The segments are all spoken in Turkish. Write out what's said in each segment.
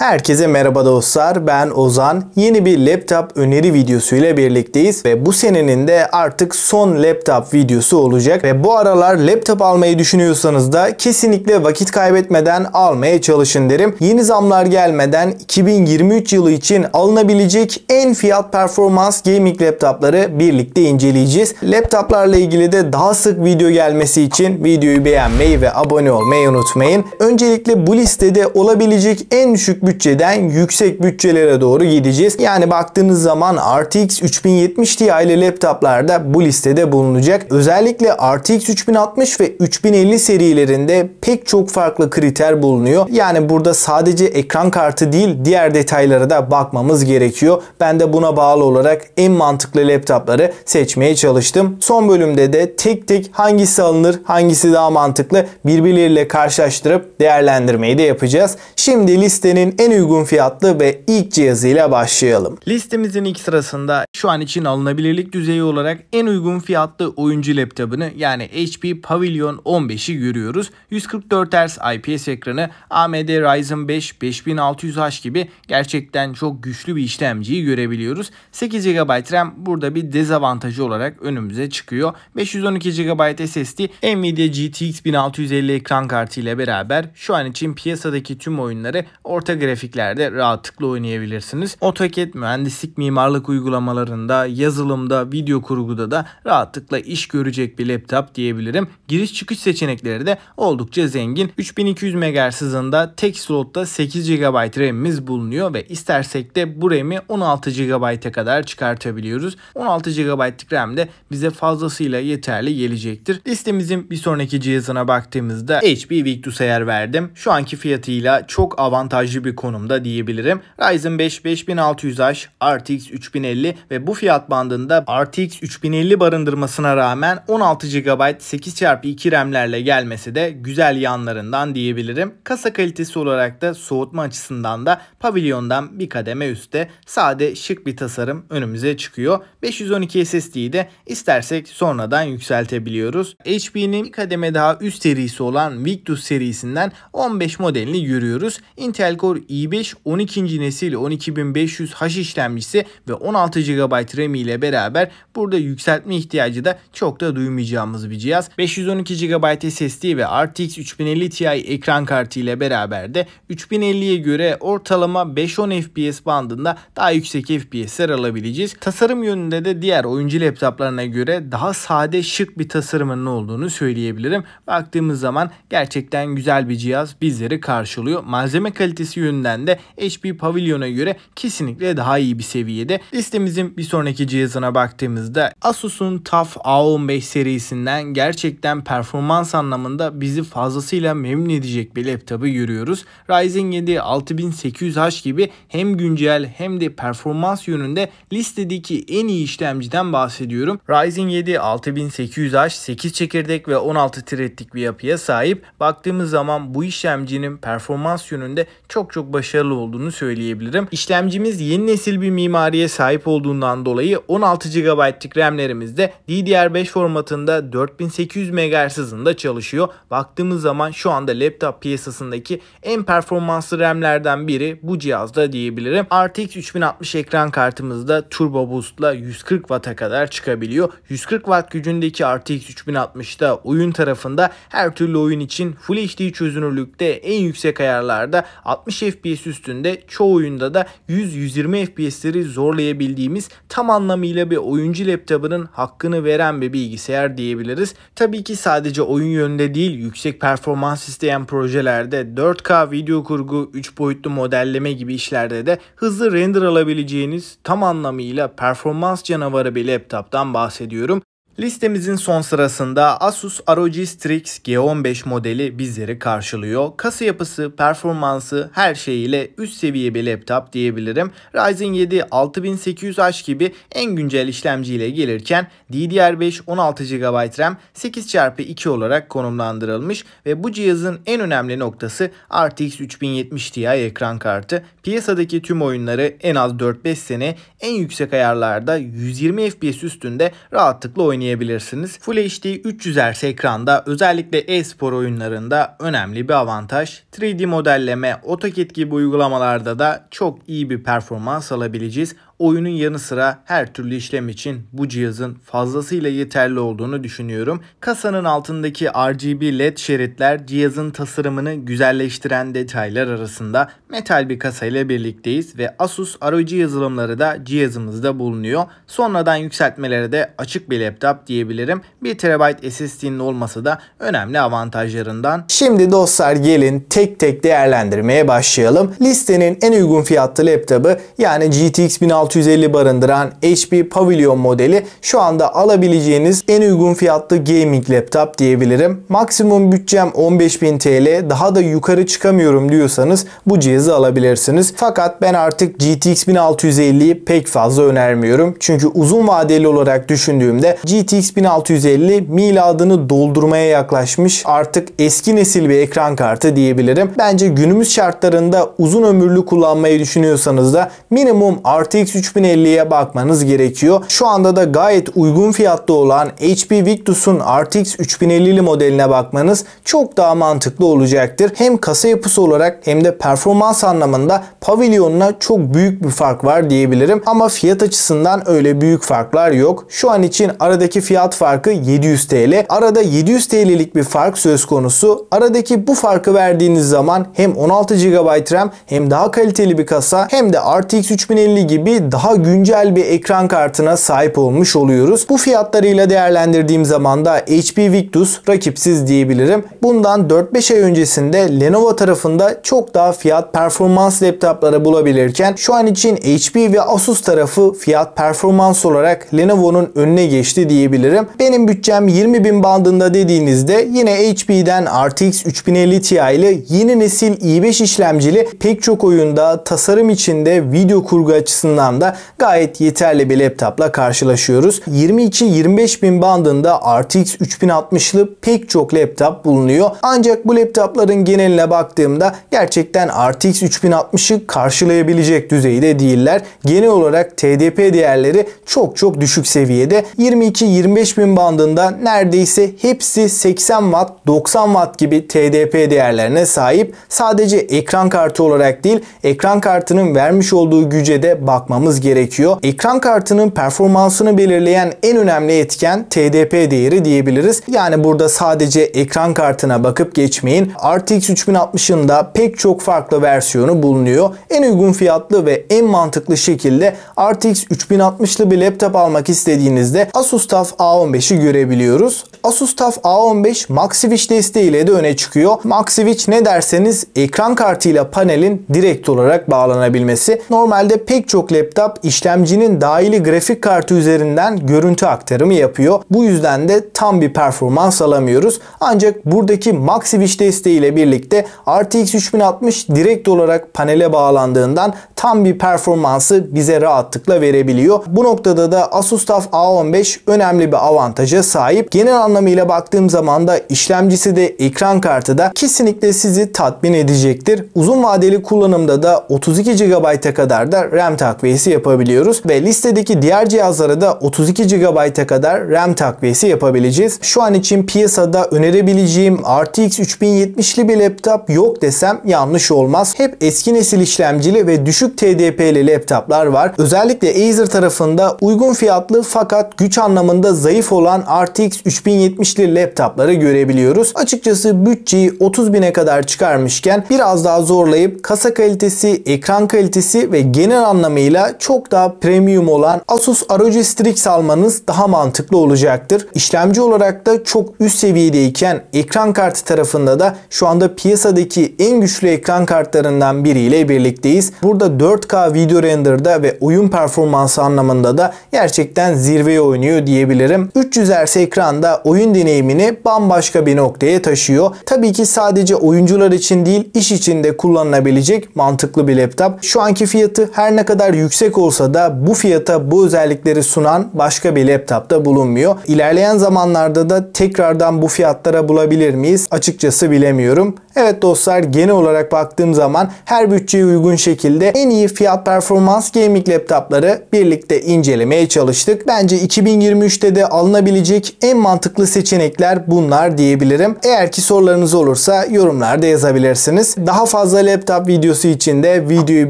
Herkese merhaba dostlar, ben Ozan. Yeni bir laptop öneri videosu ile birlikteyiz ve bu senenin de artık son laptop videosu olacak ve bu aralar laptop almayı düşünüyorsanız da kesinlikle vakit kaybetmeden almaya çalışın derim. Yeni zamlar gelmeden 2023 yılı için alınabilecek en fiyat performans gaming laptopları birlikte inceleyeceğiz. Laptoplarla ilgili de daha sık video gelmesi için videoyu beğenmeyi ve abone olmayı unutmayın. Öncelikle bu listede olabilecek en düşük bütçeden yüksek bütçelere doğru gideceğiz. Yani baktığınız zaman RTX 3070 Ti ile laptoplar da bu listede bulunacak. Özellikle RTX 3060 ve 3050 serilerinde pek çok farklı kriter bulunuyor. Yani burada sadece ekran kartı değil diğer detaylara da bakmamız gerekiyor. Ben de buna bağlı olarak en mantıklı laptopları seçmeye çalıştım. Son bölümde de tek tek hangisi alınır, hangisi daha mantıklı birbirleriyle karşılaştırıp değerlendirmeyi de yapacağız. Şimdi listenin en uygun fiyatlı ve ilk cihazıyla başlayalım. Listemizin ilk sırasında şu an için alınabilirlik düzeyi olarak en uygun fiyatlı oyuncu laptopunu yani HP Pavilion 15'i görüyoruz. 144 Hz IPS ekranı, AMD Ryzen 5 5600H gibi gerçekten çok güçlü bir işlemciyi görebiliyoruz. 8 GB RAM burada bir dezavantajı olarak önümüze çıkıyor. 512 GB SSD, Nvidia GTX 1650 ekran kartı ile beraber şu an için piyasadaki tüm oyunları orta grafiklerde rahatlıkla oynayabilirsiniz. AutoCAD mühendislik mimarlık uygulamalarında, yazılımda, video kurguda da rahatlıkla iş görecek bir laptop diyebilirim. Giriş çıkış seçenekleri de oldukça zengin. 3200 MHz hızında tek slotta 8 GB RAM'imiz bulunuyor ve istersek de bu RAM'i 16 GB'a kadar çıkartabiliyoruz. 16 GB'lık RAM de bize fazlasıyla yeterli gelecektir. Listemizin bir sonraki cihazına baktığımızda HP Victus'a yer verdim. Şu anki fiyatıyla çok avantajlı bir konumda diyebilirim. Ryzen 5 5600H, RTX 3050 ve bu fiyat bandında RTX 3050 barındırmasına rağmen 16 GB 8x2 RAM'lerle gelmesi de güzel yanlarından diyebilirim. Kasa kalitesi olarak da soğutma açısından da Pavilion'dan bir kademe üstte, sade şık bir tasarım önümüze çıkıyor. 512 SSD'yi de istersek sonradan yükseltebiliyoruz. HP'nin bir kademe daha üst serisi olan Victus serisinden 15 modelini görüyoruz. Intel Core i5 12. nesil 12500H işlemcisi ve 16 GB RAM ile beraber burada yükseltme ihtiyacı da çok da duymayacağımız bir cihaz. 512 GB SSD ve RTX 3050 Ti ekran kartı ile beraber de 3050'ye göre ortalama 5-10 FPS bandında daha yüksek FPS'ler alabileceğiz. Tasarım yönünde de diğer oyuncu laptoplarına göre daha sade şık bir tasarımının olduğunu söyleyebilirim. Baktığımız zaman gerçekten güzel bir cihaz bizleri karşılıyor. Malzeme kalitesi yönünden de HP Pavilion'a göre kesinlikle daha iyi bir seviyede. Listemizin bir sonraki cihazına baktığımızda Asus'un TUF A15 serisinden gerçekten performans anlamında bizi fazlasıyla memnun edecek bir laptopu görüyoruz. Ryzen 7 6800H gibi hem güncel hem de performans yönünde listedeki en iyi işlemciden bahsediyorum. Ryzen 7 6800H 8 çekirdek ve 16 threadlik bir yapıya sahip. Baktığımız zaman bu işlemcinin performans yönünde çok başarılı olduğunu söyleyebilirim. İşlemcimiz yeni nesil bir mimariye sahip olduğundan dolayı 16 GB'lık RAM'lerimizde DDR5 formatında 4800 MHz hızında çalışıyor. Baktığımız zaman şu anda laptop piyasasındaki en performanslı RAM'lerden biri bu cihazda diyebilirim. RTX 3060 ekran kartımızda Turbo Boost'la 140 Watt'a kadar çıkabiliyor. 140 Watt gücündeki RTX 3060'da oyun tarafında her türlü oyun için Full HD çözünürlükte en yüksek ayarlarda 60 FPS üstünde, çoğu oyunda da 100-120 FPS'leri zorlayabildiğimiz tam anlamıyla bir oyuncu laptopunun hakkını veren bir bilgisayar diyebiliriz. Tabii ki sadece oyun yönünde değil, yüksek performans isteyen projelerde 4K video kurgu, 3 boyutlu modelleme gibi işlerde de hızlı render alabileceğiniz tam anlamıyla performans canavarı bir laptoptan bahsediyorum. Listemizin son sırasında Asus ROG Strix G15 modeli bizleri karşılıyor. Kasa yapısı, performansı her şeyiyle üst seviye bir laptop diyebilirim. Ryzen 7 6800H gibi en güncel işlemciyle gelirken DDR5 16 GB RAM 8x2 olarak konumlandırılmış ve bu cihazın en önemli noktası RTX 3070 Ti ekran kartı. Piyasadaki tüm oyunları en az 4-5 sene en yüksek ayarlarda 120 FPS üstünde rahatlıkla oynayabilirsiniz. oynayabilirsiniz. Full HD 300 Hz ekranda özellikle e-spor oyunlarında önemli bir avantaj. 3D modelleme, AutoCAD gibi uygulamalarda da çok iyi bir performans alabileceğiz. Oyunun yanı sıra her türlü işlem için bu cihazın fazlasıyla yeterli olduğunu düşünüyorum. Kasanın altındaki RGB LED şeritler cihazın tasarımını güzelleştiren detaylar arasında. Metal bir kasayla birlikteyiz ve Asus ROG yazılımları da cihazımızda bulunuyor. Sonradan yükseltmelere de açık bir laptop diyebilirim. 1 TB SSD'nin olması da önemli avantajlarından. Şimdi dostlar gelin tek tek değerlendirmeye başlayalım. Listenin en uygun fiyatlı laptopu yani GTX 1650 barındıran HP Pavilion modeli şu anda alabileceğiniz en uygun fiyatlı gaming laptop diyebilirim. Maksimum bütçem 15.000 TL, daha da yukarı çıkamıyorum diyorsanız bu cihazı alabilirsiniz. Fakat ben artık GTX 1650'yi pek fazla önermiyorum. Çünkü uzun vadeli olarak düşündüğümde GTX 1650 miladını doldurmaya yaklaşmış artık eski nesil bir ekran kartı diyebilirim. Bence günümüz şartlarında uzun ömürlü kullanmayı düşünüyorsanız da minimum RTX 3050'ye bakmanız gerekiyor. Şu anda da gayet uygun fiyatlı olan HP Victus'un RTX 3050'li modeline bakmanız çok daha mantıklı olacaktır. Hem kasa yapısı olarak hem de performans anlamında Pavilion'la çok büyük bir fark var diyebilirim. Ama fiyat açısından öyle büyük farklar yok. Şu an için aradaki fiyat farkı 700 TL. Arada 700 TL'lik bir fark söz konusu. Aradaki bu farkı verdiğiniz zaman hem 16 GB RAM hem daha kaliteli bir kasa hem de RTX 3050 gibi daha güncel bir ekran kartına sahip olmuş oluyoruz. Bu fiyatlarıyla değerlendirdiğim zaman da HP Victus rakipsiz diyebilirim. Bundan 4-5 ay öncesinde Lenovo tarafında çok daha fiyat performans laptopları bulabilirken şu an için HP ve Asus tarafı fiyat performans olarak Lenovo'nun önüne geçti diyebilirim. Benim bütçem 20.000 bandında dediğinizde yine HP'den RTX 3050 Ti ile yeni nesil i5 işlemcili pek çok oyunda tasarım içinde video kurgu açısından da gayet yeterli bir laptopla karşılaşıyoruz. 22-25.000 bandında RTX 3060'lı pek çok laptop bulunuyor. Ancak bu laptopların geneline baktığımda gerçekten RTX 3060'ı karşılayabilecek düzeyde değiller. Genel olarak TDP değerleri çok düşük seviyede. 22-25.000 bandında neredeyse hepsi 80 Watt, 90 Watt gibi TDP değerlerine sahip. Sadece ekran kartı olarak değil, ekran kartının vermiş olduğu güce de bakmamız gerekiyor. Ekran kartının performansını belirleyen en önemli etken TDP değeri diyebiliriz. Yani burada sadece ekran kartına bakıp geçmeyin. RTX 3060'ın da pek çok farklı versiyonu bulunuyor. En uygun fiyatlı ve en mantıklı şekilde RTX 3060'lı bir laptop almak istediğinizde Asus TUF A15'i görebiliyoruz. Asus TUF A15 MaxiSwitch desteğiyle de öne çıkıyor. MaxiSwitch ne derseniz ekran kartıyla panelin direkt olarak bağlanabilmesi. Normalde pek çok laptop işlemcinin dahili grafik kartı üzerinden görüntü aktarımı yapıyor. Bu yüzden de tam bir performans alamıyoruz. Ancak buradaki MaxiSwitch desteğiyle birlikte RTX 3060 direkt olarak panele bağlandığından tam bir performansı bize rahatlıkla verebiliyor. Bu noktada da Asus TUF A15 önemli bir avantaja sahip. Genel anlamıyla baktığım zaman da işlemcisi de ekran kartı da kesinlikle sizi tatmin edecektir. Uzun vadeli kullanımda da 32 GB'a kadar da RAM takviyesi yapabiliyoruz ve listedeki diğer cihazlara da 32 GB'a kadar RAM takviyesi yapabileceğiz. Şu an için piyasada önerebileceğim RTX 3070'li bir laptop yok desem yanlış olmaz. Hep eski nesil işlemcili ve düşük TDP'li laptoplar var. Özellikle Acer tarafında uygun fiyatlı fakat güç anlamında zayıf olan RTX 3070'li laptopları görebiliyoruz. Açıkçası bütçeyi 30.000'e kadar çıkarmışken biraz daha zorlayıp kasa kalitesi, ekran kalitesi ve genel anlamıyla çok daha premium olan Asus ROG Strix almanız daha mantıklı olacaktır. İşlemci olarak da çok üst seviyedeyken ekran kartı tarafında da şu anda piyasadaki en güçlü ekran kartlarından biriyle birlikteyiz. Burada 4K video render'da ve oyun performansı anlamında da gerçekten zirveye oynuyor diyebilirim. 300 Hz ekranda oyun deneyimini bambaşka bir noktaya taşıyor. Tabii ki sadece oyuncular için değil, iş için de kullanılabilecek mantıklı bir laptop. Şu anki fiyatı her ne kadar yüksek olsa da bu fiyata bu özellikleri sunan başka bir laptop da bulunmuyor. İlerleyen zamanlarda da tekrardan bu fiyatlara bulabilir miyiz? Açıkçası bilemiyorum. Evet dostlar, genel olarak baktığım zaman her bütçeye uygun şekilde en iyi fiyat performans gaming laptopları birlikte incelemeye çalıştık. Bence 2023'te de alınabilecek en mantıklı seçenekler bunlar diyebilirim. Eğer ki sorularınız olursa yorumlarda yazabilirsiniz. Daha fazla laptop videosu için de videoyu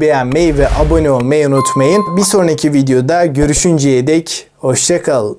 beğenmeyi ve abone olmayı unutmayın. Bir sonraki videoda görüşünceye dek hoşça kalın.